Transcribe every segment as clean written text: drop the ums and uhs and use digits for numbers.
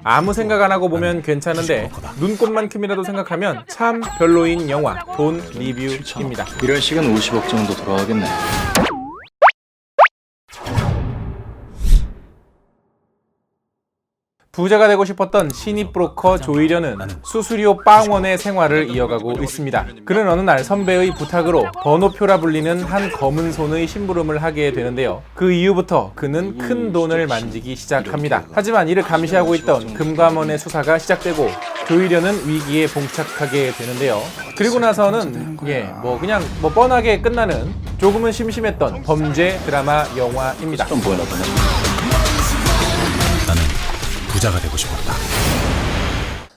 아무 생각 안 하고 보면 괜찮은데 눈곱만큼이라도 생각하면 참 별로인 영화 돈 리뷰입니다. 이런 식은 50억 정도 돌아가겠네. 부자가 되고 싶었던 신입 브로커 조이련은 수수료 빵원의 생활을 이어가고 있습니다. 그는 어느 날 선배의 부탁으로 번호표라 불리는 한 검은 손의 심부름을 하게 되는데요. 그 이후부터 그는 큰 돈을 만지기 시작합니다. 하지만 이를 감시하고 있던 금감원의 수사가 시작되고 조이련은 위기에 봉착하게 되는데요. 그리고 나서는 그냥 뻔하게 끝나는 조금은 심심했던 범죄 드라마 영화입니다. 좀 보여라 보네. 부자가 되고 싶었다.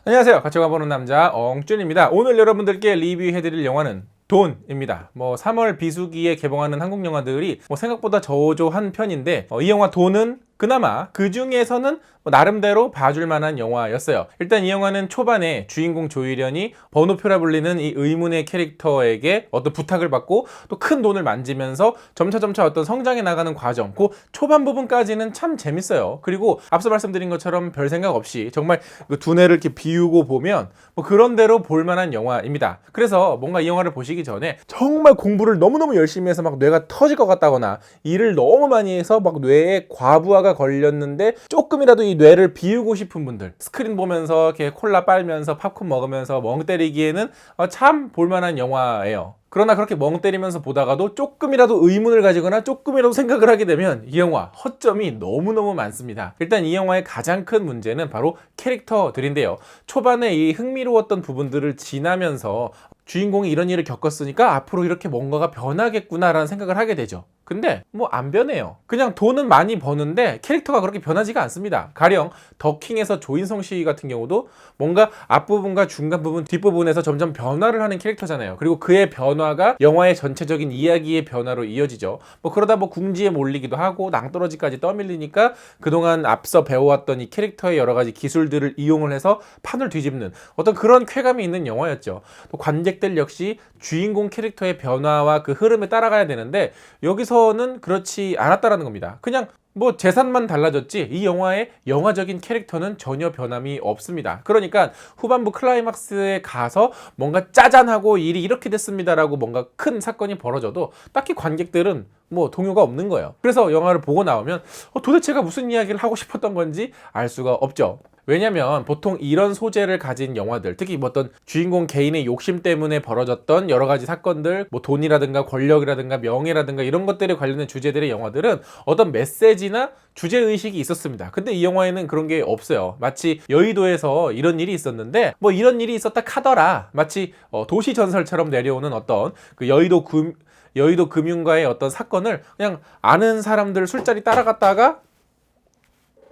안녕하세요. 같이 가보는 남자 엉준입니다. 오늘 여러분들께 리뷰해드릴 영화는 돈입니다. 3월 비수기에 개봉하는 한국 영화들이 생각보다 저조한 편인데 이 영화 돈은 그나마 그 중에서는 나름대로 봐줄 만한 영화였어요. 일단 이 영화는 초반에 주인공 조이련이 번호표라 불리는 이 의문의 캐릭터에게 어떤 부탁을 받고 또 큰 돈을 만지면서 점차 어떤 성장해 나가는 과정, 그 초반 부분까지는 참 재밌어요. 그리고 앞서 말씀드린 것처럼 별 생각 없이 정말 그 두뇌를 이렇게 비우고 보면 그런 대로 볼만한 영화입니다. 그래서 뭔가 이 영화를 보시기 전에 정말 공부를 너무너무 열심히 해서 막 뇌가 터질 것 같다거나 일을 너무 많이 해서 막 뇌에 과부하가 걸렸는데 조금이라도 이 뇌를 비우고 싶은 분들, 스크린 보면서 이렇게 콜라 빨면서 팝콘 먹으면서 멍 때리기에는 참 볼만한 영화예요. 그러나 그렇게 멍 때리면서 보다가도 조금이라도 의문을 가지거나 조금이라도 생각을 하게 되면 이 영화 허점이 너무너무 많습니다. 일단 이 영화의 가장 큰 문제는 바로 캐릭터들인데요. 초반에 이 흥미로웠던 부분들을 지나면서 주인공이 이런 일을 겪었으니까 앞으로 이렇게 뭔가가 변하겠구나라는 생각을 하게 되죠. 근데 안 변해요. 그냥 돈은 많이 버는데 캐릭터가 그렇게 변하지가 않습니다. 가령 더킹에서 조인성 씨 같은 경우도 뭔가 앞부분과 중간 부분, 뒷부분에서 점점 변화를 하는 캐릭터잖아요. 그리고 그의 변화가 영화의 전체적인 이야기의 변화로 이어지죠. 그러다 궁지에 몰리기도 하고 낭떠러지까지 떠밀리니까 그동안 앞서 배워왔던 이 캐릭터의 여러 가지 기술들을 이용을 해서 판을 뒤집는 어떤 그런 쾌감이 있는 영화였죠. 또 관객들 역시 주인공 캐릭터의 변화와 그 흐름에 따라가야 되는데 여기서는 그렇지 않았다라는 겁니다. 그냥 재산만 달라졌지 이 영화의 영화적인 캐릭터는 전혀 변함이 없습니다. 그러니까 후반부 클라이막스에 가서 뭔가 짜잔하고 일이 이렇게 됐습니다라고 뭔가 큰 사건이 벌어져도 딱히 관객들은 동요가 없는 거예요. 그래서 영화를 보고 나오면 도대체가 무슨 이야기를 하고 싶었던 건지 알 수가 없죠. 왜냐면 보통 이런 소재를 가진 영화들, 특히 어떤 주인공 개인의 욕심 때문에 벌어졌던 여러 가지 사건들, 돈이라든가 권력이라든가 명예라든가 이런 것들에 관련된 주제들의 영화들은 어떤 메시지나 주제의식이 있었습니다. 근데 이 영화에는 그런 게 없어요. 마치 여의도에서 이런 일이 있었는데 이런 일이 있었다 카더라. 마치 도시 전설처럼 내려오는 어떤 그 여의도 금융가의 어떤 사건을 그냥 아는 사람들 술자리 따라갔다가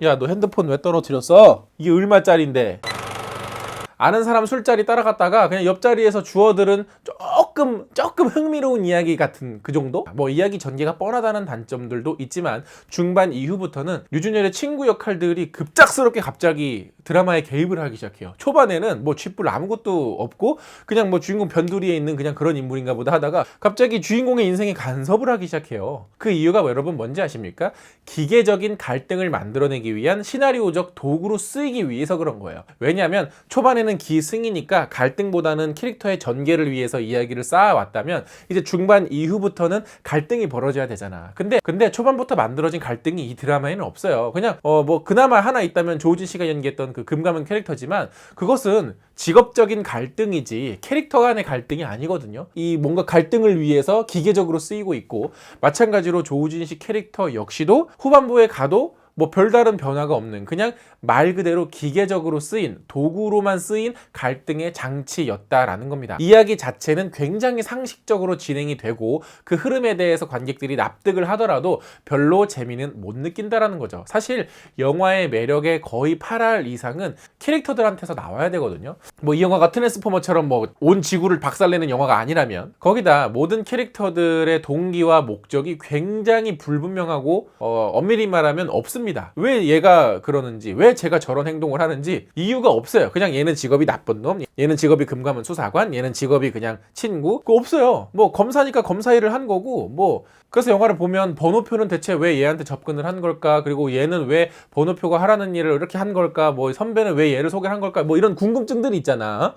야, 너 핸드폰 왜 떨어뜨렸어? 이게 얼마짜린데? 아는 사람 술자리 따라갔다가 그냥 옆자리에서 주워들은 조금 흥미로운 이야기 같은 그 정도? 이야기 전개가 뻔하다는 단점들도 있지만 중반 이후부터는 류준열의 친구 역할들이 급작스럽게 갑자기 드라마에 개입을 하기 시작해요. 초반에는 쥐뿔 아무것도 없고 그냥 주인공 변두리에 있는 그냥 그런 인물인가 보다 하다가 갑자기 주인공의 인생에 간섭을 하기 시작해요. 그 이유가 여러분 뭔지 아십니까? 기계적인 갈등을 만들어내기 위한 시나리오적 도구로 쓰이기 위해서 그런 거예요. 왜냐하면 초반에는 기승이니까 갈등보다는 캐릭터의 전개를 위해서 이야기를 쌓아왔다면 이제 중반 이후부터는 갈등이 벌어져야 되잖아. 근데 초반부터 만들어진 갈등이 이 드라마에는 없어요. 그냥 그나마 하나 있다면 조우진 씨가 연기했던 그 금감원 캐릭터지만 그것은 직업적인 갈등이지 캐릭터 간의 갈등이 아니거든요. 이 뭔가 갈등을 위해서 기계적으로 쓰이고 있고 마찬가지로 조우진 씨 캐릭터 역시도 후반부에 가도 별다른 변화가 없는 그냥 말 그대로 기계적으로 쓰인 도구로만 쓰인 갈등의 장치였다라는 겁니다. 이야기 자체는 굉장히 상식적으로 진행이 되고 그 흐름에 대해서 관객들이 납득을 하더라도 별로 재미는 못 느낀다라는 거죠. 사실 영화의 매력의 거의 8할 이상은 캐릭터들한테서 나와야 되거든요. 이 영화가 트랜스포머처럼 온 지구를 박살내는 영화가 아니라면 거기다 모든 캐릭터들의 동기와 목적이 굉장히 불분명하고 엄밀히 말하면 없습니다. 없습니다. 왜 얘가 그러는지, 왜 제가 저런 행동을 하는지 이유가 없어요. 그냥 얘는 직업이 나쁜 놈, 얘는 직업이 금감원 수사관, 얘는 직업이 그냥 친구, 그거 없어요. 뭐 검사니까 검사 일을 한 거고, 뭐 그래서 영화를 보면 번호표는 대체 왜 얘한테 접근을 한 걸까? 그리고 얘는 왜 번호표가 하라는 일을 이렇게 한 걸까? 뭐 선배는 왜 얘를 소개한 걸까? 뭐 이런 궁금증들이 있잖아.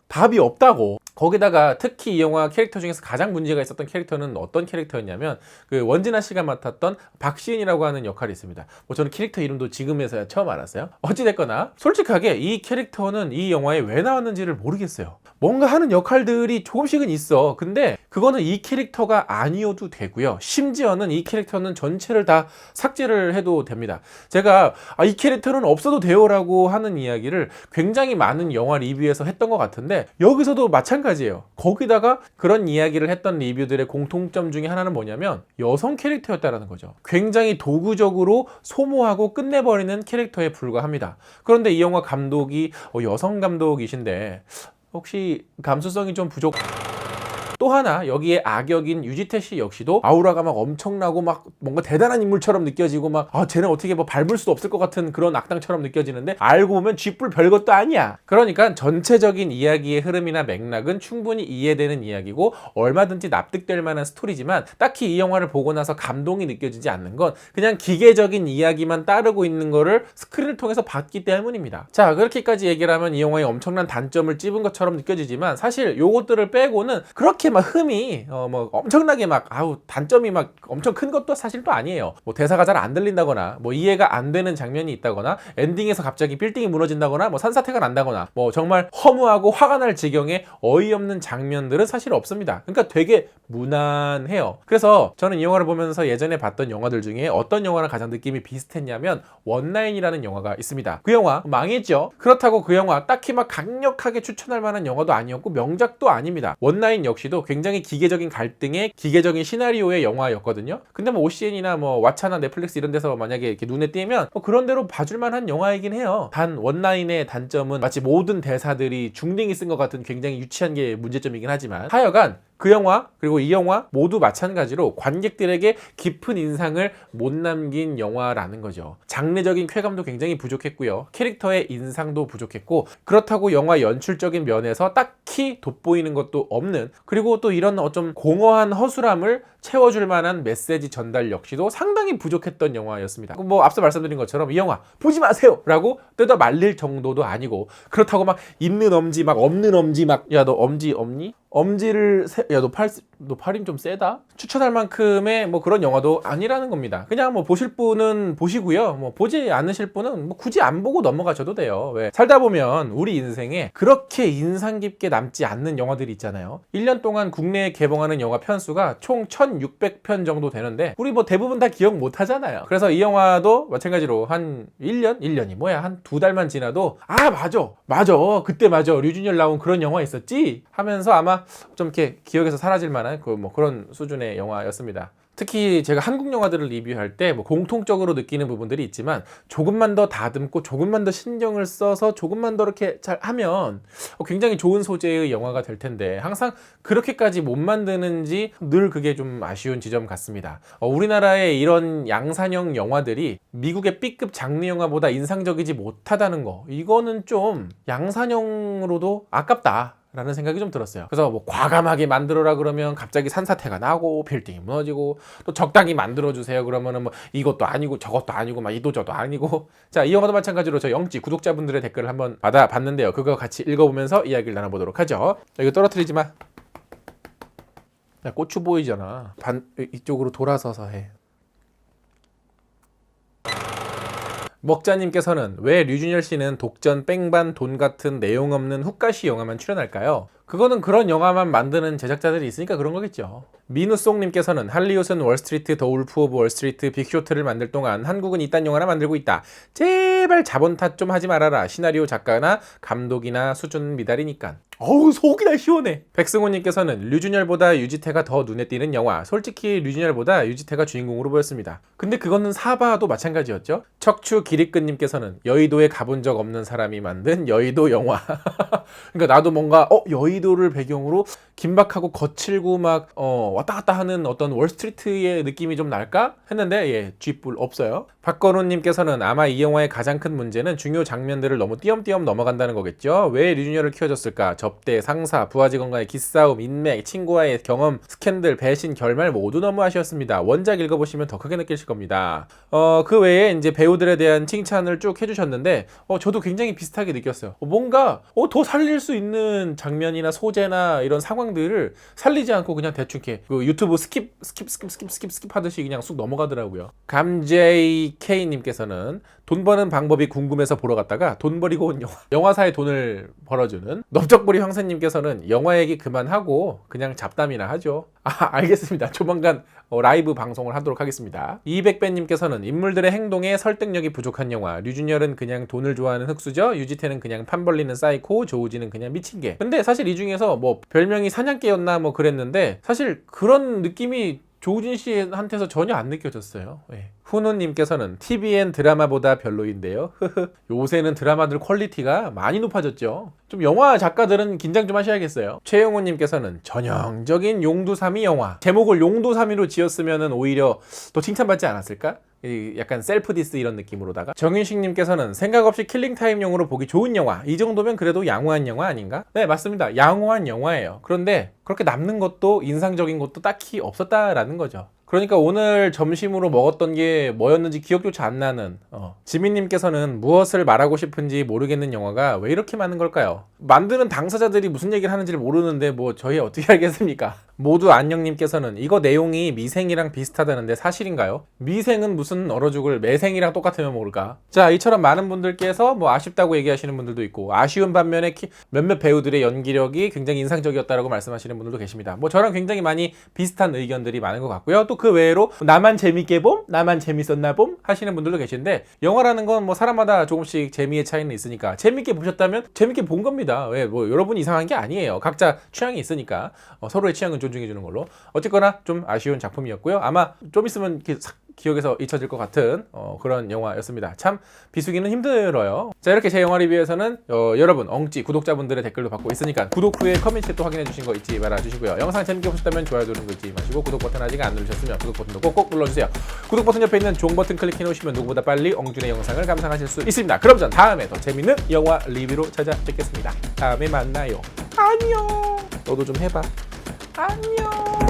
답이 없다고. 거기다가 특히 이 영화 캐릭터 중에서 가장 문제가 있었던 캐릭터는 어떤 캐릭터였냐면 그 원진아 씨가 맡았던 박시은이라고 하는 역할이 있습니다. 뭐 저는 캐릭터 이름도 지금에서야 처음 알았어요. 어찌됐거나 솔직하게 이 캐릭터는 이 영화에 왜 나왔는지를 모르겠어요. 뭔가 하는 역할들이 조금씩은 있어. 근데 그거는 이 캐릭터가 아니어도 되고요. 심지어는 이 캐릭터는 전체를 다 삭제를 해도 됩니다. 제가 이 캐릭터는 없어도 돼요라고 하는 이야기를 굉장히 많은 영화 리뷰에서 했던 것 같은데 여기서도 마찬가지예요. 거기다가 그런 이야기를 했던 리뷰들의 공통점 중에 하나는 뭐냐면 여성 캐릭터였다라는 거죠. 굉장히 도구적으로 소모하고 끝내버리는 캐릭터에 불과합니다. 그런데 이 영화 감독이 여성 감독이신데 혹시 감수성이 좀 부족... 또 하나 여기에 악역인 유지태 씨 역시도 아우라가 막 엄청나고 막 뭔가 대단한 인물처럼 느껴지고 막 쟤는 어떻게 뭐 밟을 수도 없을 것 같은 그런 악당처럼 느껴지는데 알고 보면 쥐뿔 별것도 아니야. 그러니까 전체적인 이야기의 흐름이나 맥락은 충분히 이해되는 이야기고 얼마든지 납득될 만한 스토리지만 딱히 이 영화를 보고 나서 감동이 느껴지지 않는 건 그냥 기계적인 이야기만 따르고 있는 거를 스크린을 통해서 봤기 때문입니다. 자, 그렇게까지 얘기를 하면 이 영화에 엄청난 단점을 찝은 것처럼 느껴지지만 사실 요것들을 빼고는 그렇게 막 흠이 뭐 엄청나게 막 단점이 막 엄청 큰 것도 사실 또 아니에요. 뭐 대사가 잘 안 들린다거나 뭐 이해가 안 되는 장면이 있다거나 엔딩에서 갑자기 빌딩이 무너진다거나 뭐 산사태가 난다거나 뭐 정말 허무하고 화가 날 지경의 어이없는 장면들은 사실 없습니다. 그러니까 되게 무난해요. 그래서 저는 이 영화를 보면서 예전에 봤던 영화들 중에 어떤 영화랑 가장 느낌이 비슷했냐면 원나잇이라는 영화가 있습니다. 그 영화 망했죠. 그렇다고 그 영화 딱히 막 강력하게 추천할 만한 영화도 아니었고 명작도 아닙니다. 원나잇 역시도 굉장히 기계적인 갈등의 기계적인 시나리오의 영화였거든요. 근데 뭐 OCN이나 뭐 왓챠나 넷플릭스 이런 데서 만약에 이렇게 눈에 띄면 그런 대로 봐줄 만한 영화이긴 해요. 단 원나잇의 단점은 마치 모든 대사들이 중딩이 쓴 것 같은 굉장히 유치한 게 문제점이긴 하지만 하여간 그 영화 그리고 이 영화 모두 마찬가지로 관객들에게 깊은 인상을 못 남긴 영화라는 거죠. 장르적인 쾌감도 굉장히 부족했고요. 캐릭터의 인상도 부족했고 그렇다고 영화 연출적인 면에서 딱히 돋보이는 것도 없는 그리고 또 이런 좀 공허한 허술함을 채워줄 만한 메시지 전달 역시도 상당히 부족했던 영화였습니다. 뭐 앞서 말씀드린 것처럼 이 영화 보지 마세요 라고 뜯어 말릴 정도도 아니고 그렇다고 막 있는 엄지 막 없는 엄지 막 야 너 엄지 없니? 엄지를 야 너 팔힘 좀 세다? 추천할 만큼의 뭐 그런 영화도 아니라는 겁니다. 그냥 뭐 보실 분은 보시고요. 뭐 보지 않으실 분은 뭐 굳이 안 보고 넘어가셔도 돼요. 왜? 살다 보면 우리 인생에 그렇게 인상 깊게 남지 않는 영화들이 있잖아요. 1년 동안 국내에 개봉하는 영화 편수가 총 1600편 정도 되는데 우리 뭐 대부분 다 기억 못 하잖아요. 그래서 이 영화도 마찬가지로 한 1년이 뭐야 한 2달만 지나도 맞아 그때 류준열 나온 그런 영화 있었지 하면서 아마 좀 이렇게 기억에서 사라질 만한 뭐 그런 수준의 영화였습니다. 특히 제가 한국 영화들을 리뷰할 때 뭐 공통적으로 느끼는 부분들이 있지만 조금만 더 다듬고 조금만 더 신경을 써서 조금만 더 이렇게 잘 하면 굉장히 좋은 소재의 영화가 될 텐데 항상 그렇게까지 못 만드는지 늘 그게 좀 아쉬운 지점 같습니다. 우리나라의 이런 양산형 영화들이 미국의 B급 장르 영화보다 인상적이지 못하다는 거 이거는 좀 양산형으로도 아깝다 라는 생각이 좀 들었어요. 그래서 뭐 과감하게 만들어라 그러면 갑자기 산사태가 나고 빌딩이 무너지고 또 적당히 만들어주세요 그러면은 뭐 이것도 아니고 저것도 아니고 막 이도저도 아니고 자 이 영화도 마찬가지로 저 영지 구독자분들의 댓글을 한번 받아봤는데요. 그거 같이 읽어보면서 이야기를 나눠보도록 하죠. 이거 떨어뜨리지 마. 야, 고추 보이잖아. 이쪽으로 돌아서서 해. 먹자님께서는 왜 류준열 씨는 독전, 뺑반, 돈 같은 내용 없는 훅가시 영화만 출연할까요? 그거는 그런 영화만 만드는 제작자들이 있으니까 그런 거겠죠. 민우송님께서는 할리우드는 월스트리트, 더 울프 오브 월스트리트, 빅쇼트를 만들 동안 한국은 이딴 영화나 만들고 있다. 제발 자본 탓 좀 하지 말아라. 시나리오 작가나 감독이나 수준 미달이니까. 어우 속이 다 시원해. 백승호님께서는 류준열보다 유지태가 더 눈에 띄는 영화. 솔직히 류준열보다 유지태가 주인공으로 보였습니다. 근데 그거는 사바도 마찬가지였죠. 척추 기리끈님께서는 여의도에 가본 적 없는 사람이 만든 여의도 영화. 그러니까 나도 뭔가 여의도를 배경으로 긴박하고 거칠고 막 왔다 갔다 하는 어떤 월스트리트의 느낌이 좀 날까 했는데 예, 쥐뿔 없어요. 박건우님께서는 아마 이 영화의 가장 큰 문제는 중요 장면들을 너무 띄엄띄엄 넘어간다는 거겠죠. 왜 류준열을 키워줬을까? 접대, 상사, 부하 직원과의 기싸움, 인맥, 친구와의 경험, 스캔들, 배신, 결말 모두 너무 아쉬웠습니다. 원작 읽어보시면 더 크게 느끼실 겁니다. 그 외에 이제 배우들에 대한 칭찬을 쭉 해주셨는데 저도 굉장히 비슷하게 느꼈어요. 뭔가 더 살릴 수 있는 장면이나 소재나 이런 상황들을 살리지 않고 그냥 대충 이렇게 그 유튜브 스킵 하듯이 그냥 쑥 넘어가더라고요. 감JK님께서는 돈 버는 방법이 궁금해서 보러 갔다가 돈 버리고 온 영화사에 돈을 벌어주는 넓적부리 황새님께서는 영화 얘기 그만하고 그냥 잡담이나 하죠. 알겠습니다. 조만간 라이브 방송을 하도록 하겠습니다. 200배님께서는 인물들의 행동에 설득력이 부족한 영화. 류준열은 그냥 돈을 좋아하는 흑수저, 유지태는 그냥 판 벌리는 사이코, 조우진은 그냥 미친 개. 근데 사실 이 중에서 뭐 별명이 사냥개였나 뭐 그랬는데 사실 그런 느낌이 조우진 씨한테서 전혀 안 느껴졌어요. 네. 훈우님께서는 TVN 드라마보다 별로인데요. 요새는 드라마들 퀄리티가 많이 높아졌죠. 좀 영화 작가들은 긴장 좀 하셔야겠어요. 최영호님께서는 전형적인 용두삼이 영화. 제목을 용두삼이로 지었으면 오히려 더 칭찬받지 않았을까? 약간 셀프 디스 이런 느낌으로다가. 정윤식님께서는 생각 없이 킬링타임용으로 보기 좋은 영화. 이 정도면 그래도 양호한 영화 아닌가? 네, 맞습니다. 양호한 영화예요. 그런데 그렇게 남는 것도 인상적인 것도 딱히 없었다라는 거죠. 그러니까 오늘 점심으로 먹었던 게 뭐였는지 기억조차 안 나는 지민님께서는 무엇을 말하고 싶은지 모르겠는 영화가 왜 이렇게 많은 걸까요? 만드는 당사자들이 무슨 얘기를 하는지를 모르는데 뭐 저희 어떻게 알겠습니까? 모두 안녕님께서는 이거 내용이 미생이랑 비슷하다는데 사실인가요? 미생은 무슨 얼어 죽을 매생이랑 똑같으면 모를까? 자, 이처럼 많은 분들께서 뭐 아쉽다고 얘기하시는 분들도 있고 아쉬운 반면에 몇몇 배우들의 연기력이 굉장히 인상적이었다라고 말씀하시는 분들도 계십니다. 뭐 저랑 굉장히 많이 비슷한 의견들이 많은 것 같고요. 또 그 외로 나만 재밌게 봄? 나만 재밌었나 봄? 하시는 분들도 계신데 영화라는 건 뭐 사람마다 조금씩 재미의 차이는 있으니까 재밌게 보셨다면 재밌게 본 겁니다. 왜 뭐 여러분이 이상한 게 아니에요. 각자 취향이 있으니까 서로의 취향은 존중해 주는 걸로. 어쨌거나 좀 아쉬운 작품이었고요. 아마 좀 있으면 이렇게 싹 기억에서 잊혀질 것 같은 그런 영화였습니다. 참 비수기는 힘들어요. 자, 이렇게 제 영화 리뷰에서는 여러분 엉찌 구독자분들의 댓글도 받고 있으니까 구독 후에 커뮤니티 또 확인해 주신 거 잊지 말아주시고요. 영상 재밌게 보셨다면 좋아요 누르는 거 잊지 마시고 구독 버튼 아직 안 누르셨으면 구독 버튼도 꼭꼭 눌러주세요. 구독 버튼 옆에 있는 종 버튼 클릭해 놓으시면 누구보다 빨리 엉준의 영상을 감상하실 수 있습니다. 그럼 전 다음에 더 재밌는 영화 리뷰로 찾아뵙겠습니다. 다음에 만나요. 안녕. 너도 좀 해봐. 안녕.